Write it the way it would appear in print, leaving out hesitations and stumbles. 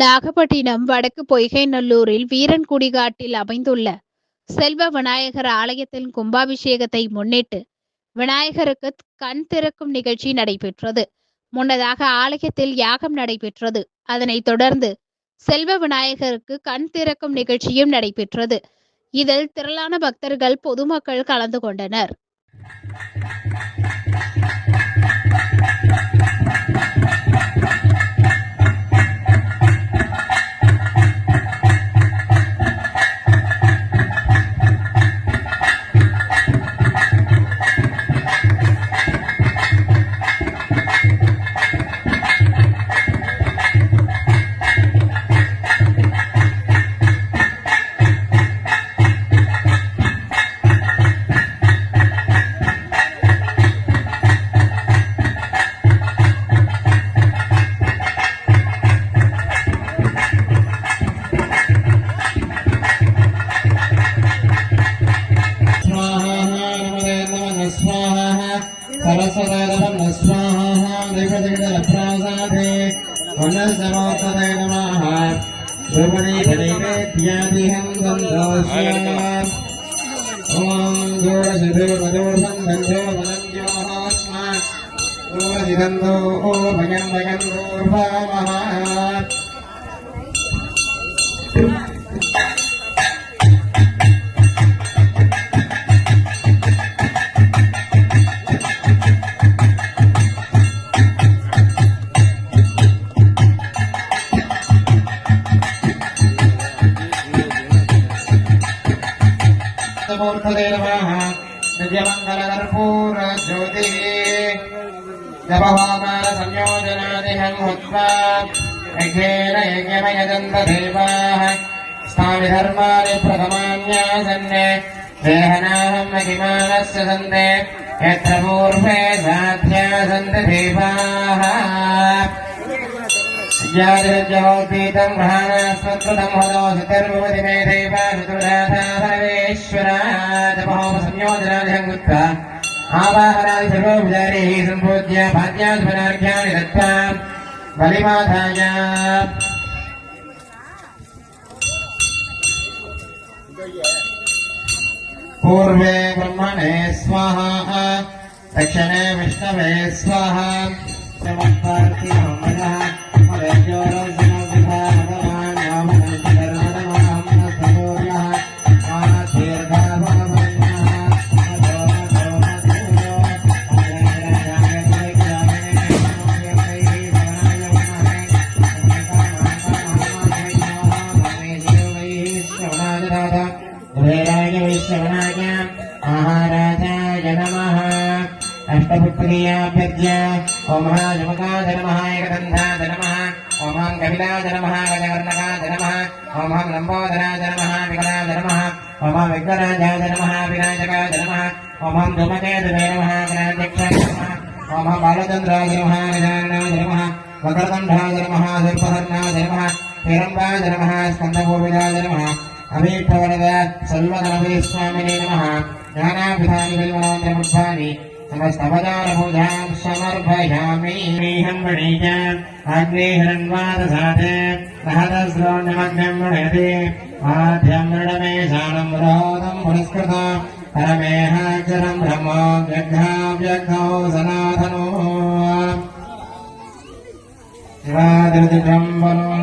நாகப்பட்டினம் வடக்கு பொய்கைநல்லூரில் வீரன்குடிகாட்டில் அமைந்துள்ள செல்வ விநாயகர் ஆலயத்தின் கும்பாபிஷேகத்தை முன்னிட்டு விநாயகருக்கு கண் திறக்கும் நிகழ்ச்சி நடைபெற்றது. முன்னதாக ஆலயத்தில் யாகம் நடைபெற்றது. அதனைத் தொடர்ந்து செல்வ விநாயகருக்கு கண் திறக்கும் நிகழ்ச்சியும் நடைபெற்றது. இதில் திரளான பக்தர்கள் பொதுமக்கள் கலந்து கொண்டனர். स्थाविधर्माणि प्रथमान्यासन्ने देहनाहं महिमानस्य सन्ते यत्र पूर्वे साध्यासन्ति देवाः ज्ञातिरज्जहोद्गीतं ग्रहाणास्मत्कृतं हदोषितर्भवति मे देवा ऋतुराधा परमेश्वराजमहोपसंयोजनादिहं कृत्वा आवाहनादि सर्वोपचारैः सम्पूज्य भाग्यास्मनार्घ्यानि दत्त्वा बलिमाधाय पूर्वे ब्रह्मणे स्वाहा दक्षिणे विष्णवे स्वाहा महाराजाय नमः अष्टपुत्र्याभ्यर्ज्य ओम जमकाय नमः एकदन्धाय नमः ओम कपिलाय नमः गजकर्णकाय नमः ओम लंबोदराय नमः विकलाय नमः ओम विघ्नराजाय नमः विनायकाय नमः ओम धूमकेतवे नमः गणाध्यक्षाय नमः ओम बालचन्द्राय नमः गजाननाय नमः वक्रतुण्डाय नमः सर्पहरणाय नमः हिरम्बाय नमः स्कन्दपूर्विदाय नमः अभीष्टवरद सर्वगणपति स्वामिने नमः ज्ञानाभिधानि विल्वनान्द्रमुद्धानि समस्तपदारपूजां समर्पयामि ह्रीहं गणीय अग्निहिरण्वादसाते महदस्रोण्यमग्नं गणयति आद्यं मृडमेशानं रोदं पुरस्कृता परमेहाक्षरं ब्रह्मो व्यग्नाव्यग्नौ सनातनो शिवादिर्दिगम्बरो